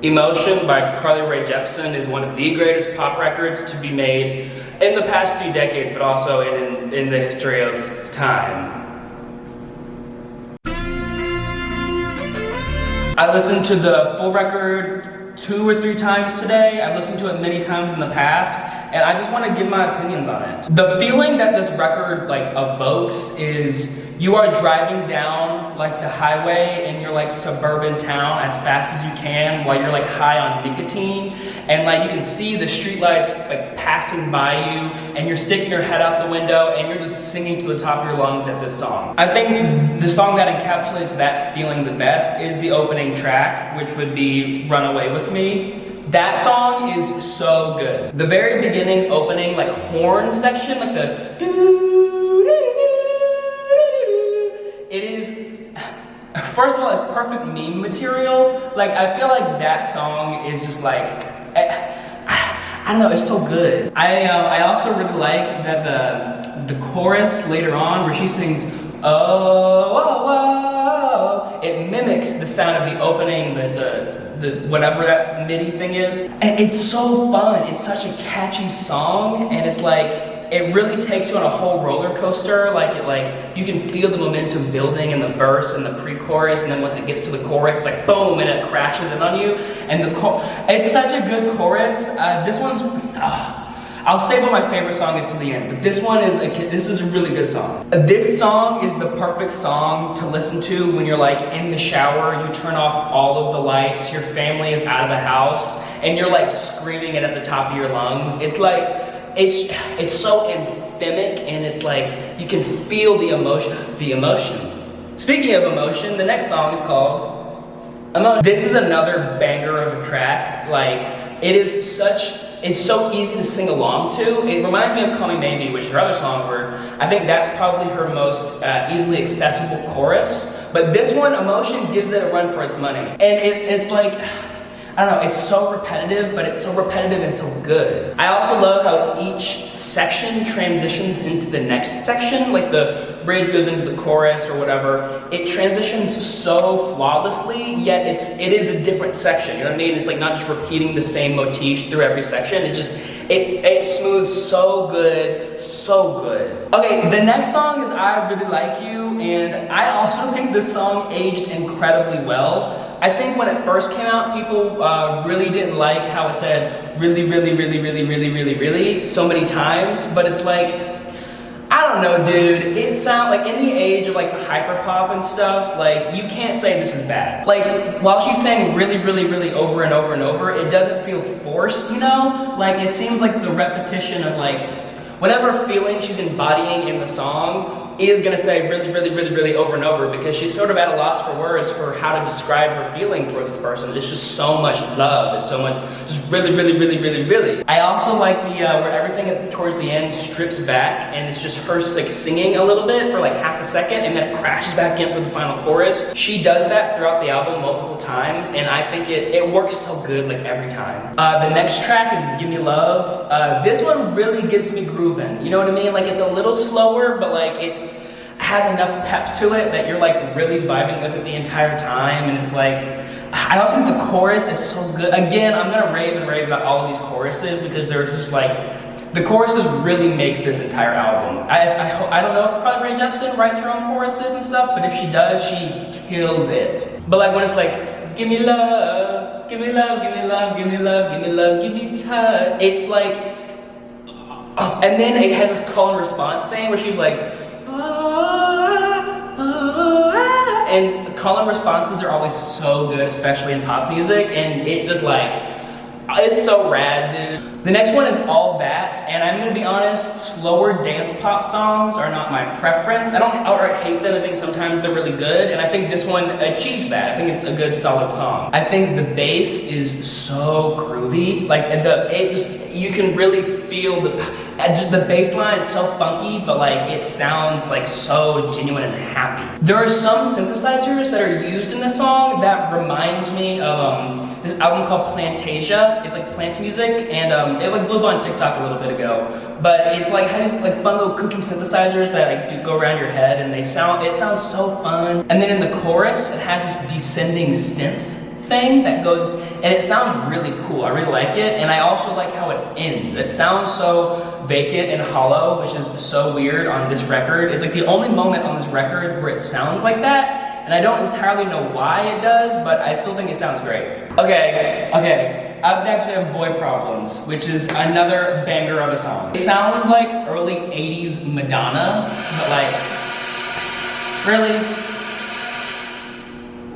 Emotion by Rae Jepsen is one of the greatest pop records to be made in the past few decades, but also in the history of time. I listened to the full record 2 or 3 times today. I've listened to it many times in the past, and I just want to give my opinions on it. The feeling that this record evokes is you are driving down the highway in your suburban town as fast as you can while you're high on nicotine, and you can see the streetlights passing by you, and you're sticking your head out the window and you're just singing to the top of your lungs at this song. I think the song that encapsulates that feeling the best is the opening track, which would be Run Away With Me. That song is so good. The very beginning opening horn section, the it is, first of all, it's perfect meme material. I feel that song is just I don't know, it's so good. I also really like that the chorus later on where she sings, oh, oh, oh, it mimics the sound of the opening, the whatever that MIDI thing is. And it's so fun. It's such a catchy song, and it's it really takes you on a whole roller coaster. You can feel the momentum building in the verse and the pre-chorus, and then once it gets to the chorus, it's boom, and it crashes in on you. And it's such a good chorus. This one's, I'll save what my favorite song is to the end, but this is a really good song. This song is the perfect song to listen to when you're in the shower, you turn off all of the lights, your family is out of the house, and you're screaming it at the top of your lungs. It's so anthemic, and it's you can feel the emotion. Speaking of emotion, the next song is called Emotion. This is another banger of a track. It's so easy to sing along to. It reminds me of Call Me Maybe, which is her other song, where I think that's probably her most easily accessible chorus. But this one, Emotion, gives it a run for its money. And it's I don't know, it's so repetitive, but it's so repetitive and so good. I also love how each section transitions into the next section, the bridge goes into the chorus or whatever. It transitions so flawlessly, yet it is a different section, you know what I mean? It's not just repeating the same motifs through every section, it smooths so good, so good. Okay, the next song is I Really Like You, and I also think this song aged incredibly well. I think when it first came out, people really didn't like how it said really, really, really, really, really, really, really so many times, but it's I don't know, dude. It sounds in the age of hyperpop and stuff, you can't say this is bad. While she's saying really, really, really over and over and over, it doesn't feel forced, you know? It seems the repetition of whatever feeling she's embodying in the song is gonna say really, really, really, really over and over, because she's sort of at a loss for words for how to describe her feeling toward this person. It's just so much love, it's so much, just really, really, really, really, really. I also like where everything towards the end strips back, and it's just her singing a little bit for half a second, and then it crashes back in for the final chorus. She does that throughout the album multiple times, and I think it works so good every time. The next track is Gimme Love. This one really gets me grooving, you know what I mean? It's a little slower, but it has enough pep to it that you're really vibing with it the entire time, and it's I also think the chorus is so good. Again, I'm gonna rave and rave about all of these choruses because they're just the choruses really make this entire album. I don't know if Rae Jepsen writes her own choruses and stuff, but if she does, she kills it. But when it's give me love, give me love, give me love, give me love, give me love, give me touch, it's and then it has this call and response thing where she's and call and responses are always so good, especially in pop music, and it just it's so rad, dude. The next one is All That, and I'm gonna be honest, slower dance pop songs are not my preference. I don't outright hate them, I think sometimes they're really good, and I think this one achieves that. I think it's a good, solid song. I think the bass is so groovy, you can really feel the bass line. It's so funky, but it sounds so genuine and happy. There are some synthesizers that are used in this song that reminds me of this album called Plantasia. It's plant music, and it blew up on TikTok a little bit ago. But it's has these fun little kooky synthesizers that do go around your head, and it sounds so fun. And then in the chorus, it has this descending synth thing that goes and it sounds really cool. I really like it, and I also like how it ends. It sounds so vacant and hollow, which is so weird on this record. It's like the only moment on this record where it sounds like that, and I don't entirely know why it does, but I still think it sounds great. Okay. Up next we have Boy Problems, which is another banger of a song. It sounds like early 80s Madonna, but like, really?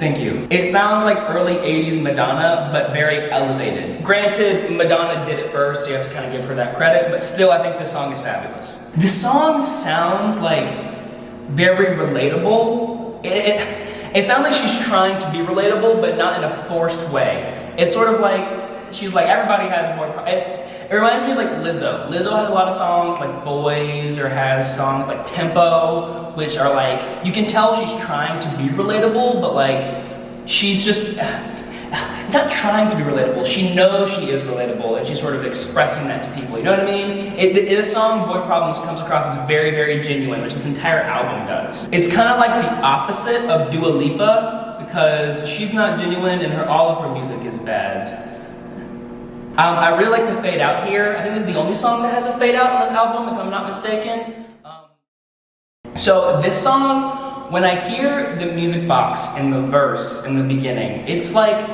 Thank you. It sounds like early 80s Madonna, but very elevated. Granted, Madonna did it first, so you have to kind of give her that credit, but still I think this song is fabulous. This song sounds like very relatable. It sounds like she's trying to be relatable, but not in a forced way. It's sort of like, she's like, everybody has more problems. It reminds me of like Lizzo. Lizzo has a lot of songs like Boys, or has songs like Tempo, which are like, you can tell she's trying to be relatable, but like, she's just not trying to be relatable. She knows she is relatable, and she's sort of expressing that to people, you know what I mean? This song, Boy Problems, comes across as very, very genuine, which this entire album does. It's kind of like the opposite of Dua Lipa, because she's not genuine and all of her music is bad. I really like the fade out here. I think this is the only song that has a fade out on this album, if I'm not mistaken. So this song, when I hear the music box in the verse in the beginning, it's like,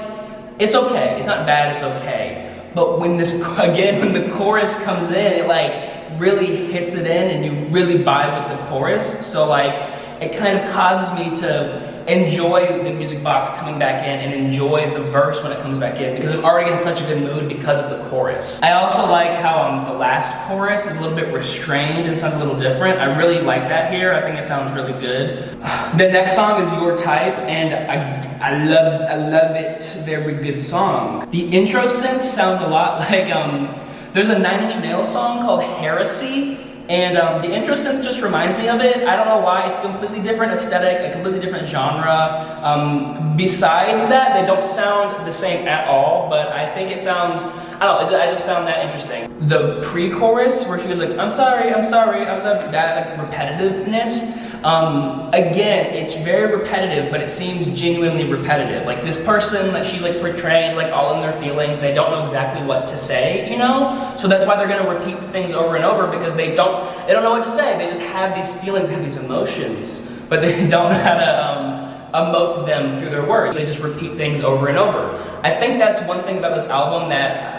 it's okay. It's not bad, it's okay. But when when the chorus comes in, it like really hits it in, and you really vibe with the chorus. So like, it kind of causes me to enjoy the music box coming back in and enjoy the verse when it comes back in, because I'm already in such a good mood because of the chorus. I also like how the last chorus is a little bit restrained and sounds a little different. I really like that here. I think it sounds really good. The next song is Your Type, and I love it. Very good song. The intro synth sounds a lot like there's a 9 Inch Nails song called Heresy. And the intro synth just reminds me of it. I don't know why. It's a completely different aesthetic, a completely different genre. Besides that, they don't sound the same at all, but I think it sounds, I don't know, I just found that interesting. The pre-chorus, where she was like, I'm sorry, I love that, like, repetitiveness. Again, it's very repetitive, but it seems genuinely repetitive. Like, this person that she's like portraying is like all in their feelings. They don't know exactly what to say, you know? So that's why they're gonna repeat things over and over, because they don't know what to say. They just have these feelings, they have these emotions, but they don't know how to emote them through their words. They just repeat things over and over. I think that's one thing about this album, that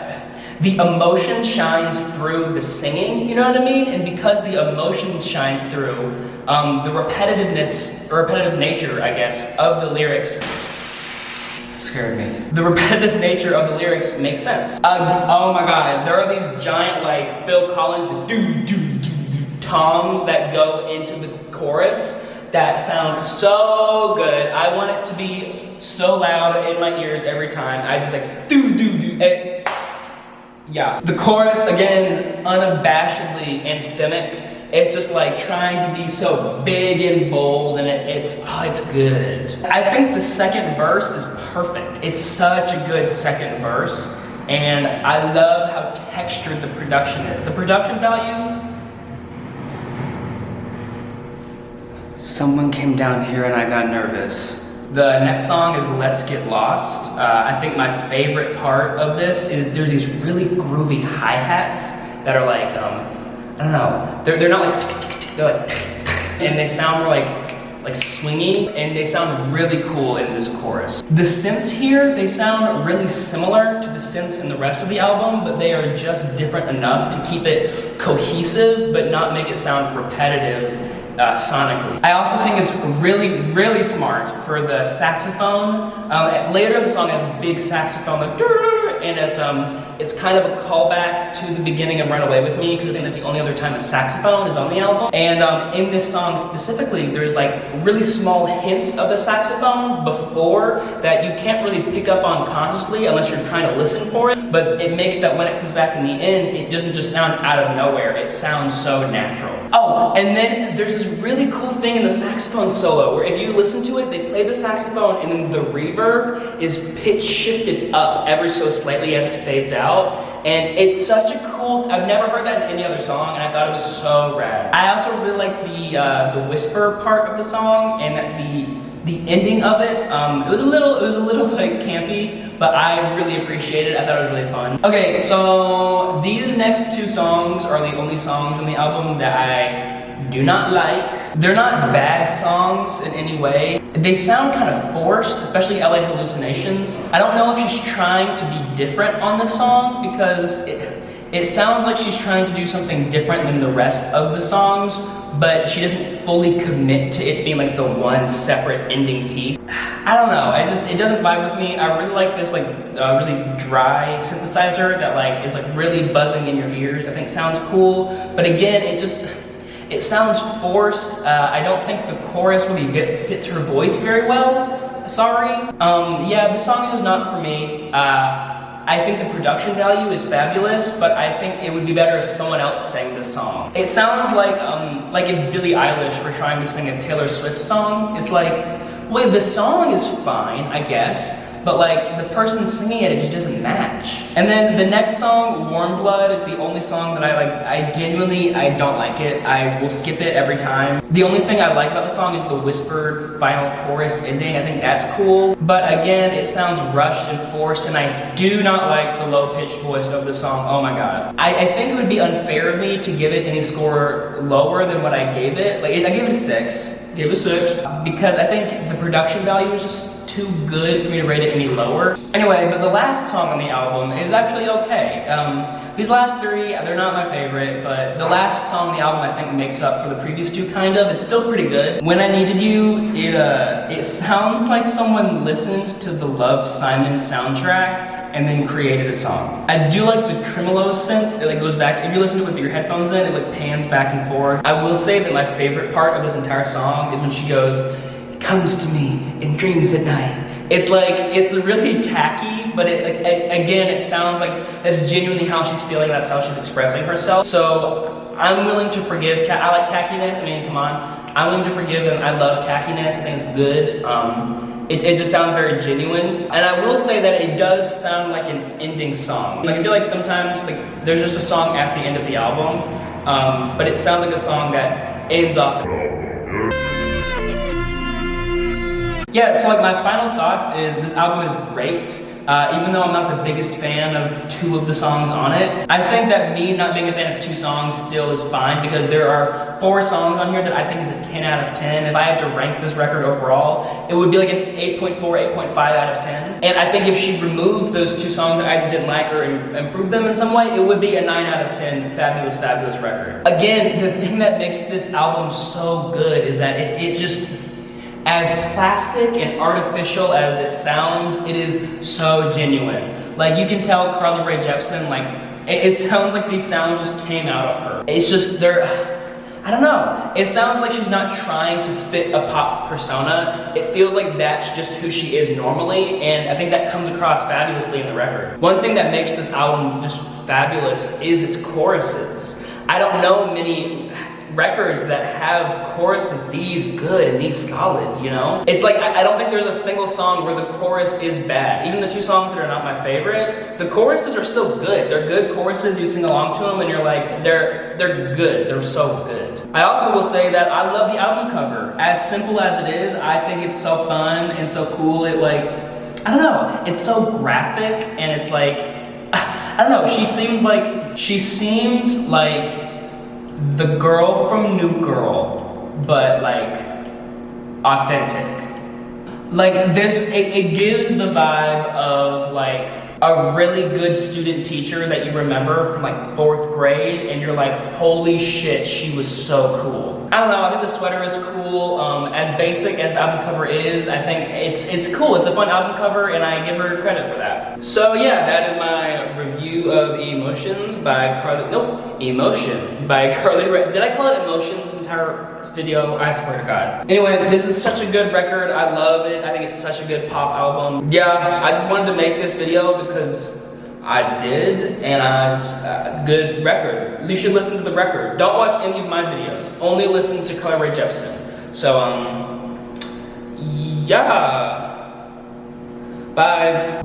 the emotion shines through the singing, you know what I mean? And because the emotion shines through, the repetitive nature, I guess, of the lyrics scared me. The repetitive nature of the lyrics makes sense. Oh my God, there are these giant, like, Phil Collins, the toms that go into the chorus that sound so good. I want it to be so loud in my ears every time. I just like, yeah. The chorus, again, is unabashedly anthemic. It's just like trying to be so big and bold, and it's good. I think the second verse is perfect. It's such a good second verse, and I love how textured the production is. The production value, someone came down here and I got nervous. The next song is Let's Get Lost. I think my favorite part of this is there's these really groovy hi-hats that are like, I don't know, they're not like, they're like, and they sound more like swingy, and they sound really cool in this chorus. The synths here, they sound really similar to the synths in the rest of the album, but they are just different enough to keep it cohesive, but not make it sound repetitive sonically. I also think it's really, really smart for the saxophone. Later in the song, it has this big saxophone, like, and it's kind of a callback to the beginning of Run Away With Me, because I think that's the only other time the saxophone is on the album. And in this song specifically, there's like really small hints of the saxophone before that you can't really pick up on consciously unless you're trying to listen for it. But it makes that when it comes back in the end, it doesn't just sound out of nowhere. It sounds so natural. Oh, and then there's this really cool thing in the saxophone solo where if you listen to it, they play the saxophone and then the reverb is pitch shifted up ever so slightly as it fades out. And it's such a cool, I've never heard that in any other song, and I thought it was so rad. I also really like the whisper part of the song, and that the ending of it, it was a little like campy, but I really appreciated it. I thought it was really fun. Okay, so these next two songs are the only songs on the album that I do not like. They're not bad songs in any way. They sound kind of forced, especially LA Hallucinations. I don't know if she's trying to be different on this song because it sounds like she's trying to do something different than the rest of the songs, but she doesn't fully commit to it being like the one separate ending piece. I don't know, it doesn't vibe with me. I really like this like really dry synthesizer that like is like really buzzing in your ears. I think sounds cool, but again, it sounds forced. I don't think the chorus really fits her voice very well. Sorry. Yeah, the song is just not for me. I think the production value is fabulous, but I think it would be better if someone else sang this song. It sounds like if Billie Eilish were trying to sing a Taylor Swift song. It's like, well, the song is fine, I guess, but like the person singing it just doesn't match. And then the next song, Warm Blood, is the only song that I genuinely don't like it. I will skip it every time. The only thing I like about the song is the whispered final chorus ending. I think that's cool. But again, it sounds rushed and forced, and I do not like the low-pitched voice of the song. Oh my god. I think it would be unfair of me to give it any score lower than what I gave it. Like, I gave it a 6. Gave it a 6. Because I think the production value is just too good for me to rate it any lower. Anyway, but the last song on the album is actually okay. These last three, they're not my favorite, but the last song on the album I think makes up for the previous two, kind of. It's still pretty good. When I Needed You, it sounds like someone listened to the Love, Simon soundtrack and then created a song. I do like the tremolo synth. It like goes back, if you listen to it with your headphones in, it like pans back and forth. I will say that my favorite part of this entire song is when she goes, "Comes to me in dreams at night." It's like, it's really tacky, but again, it sounds like that's genuinely how she's feeling, that's how she's expressing herself. So I'm willing to forgive, I like tackiness, I mean, come on. I'm willing to forgive and I love tackiness, I think it's good. It just sounds very genuine. And I will say that it does sound like an ending song. Like, I feel like sometimes like there's just a song at the end of the album, but it sounds like a song that ends off. Yeah, so like my final thoughts is this album is great. Even though I'm not the biggest fan of 2 of the songs on it, I think that me not being a fan of 2 songs still is fine because there are 4 songs on here that I think is a 10 out of 10. If I had to rank this record overall, it would be like an 8.4, 8.5 out of 10. And I think if she removed those 2 songs that I just didn't like or improved them in some way, it would be a 9 out of 10 fabulous, fabulous record. Again, the thing that makes this album so good is that it just, as plastic and artificial as it sounds, it is so genuine. Like, you can tell Carly Rae Jepsen, like, it sounds like these sounds just came out of her. It's just, I don't know. It sounds like she's not trying to fit a pop persona. It feels like that's just who she is normally, and I think that comes across fabulously in the record. One thing that makes this album just fabulous is its choruses. I don't know many records that have choruses these good and these solid, you know? It's like, I don't think there's a single song where the chorus is bad. Even the 2 songs that are not my favorite, the choruses are still good. They're good choruses, you sing along to them and you're like, they're good, they're so good. I also will say that I love the album cover. As simple as it is, I think it's so fun and so cool. It like, I don't know, it's so graphic and it's like, I don't know, she seems like the girl from New Girl, but like authentic. Like this, it gives the vibe of like a really good student teacher that you remember from like 4th grade and you're like, holy shit, she was so cool. I don't know, I think the sweater is cool. As basic as the album cover is, I think it's cool. It's a fun album cover and I give her credit for that. So yeah, that is my review of Emotions by Emotion by Carly Rae. Did I call it Emotions this entire video? I swear to God. Anyway, this is such a good record. I love it. I think it's such a good pop album. Yeah, I just wanted to make this video because I did, and it's a good record. You should listen to the record. Don't watch any of my videos. Only listen to Rae Jepsen. So, yeah. Bye.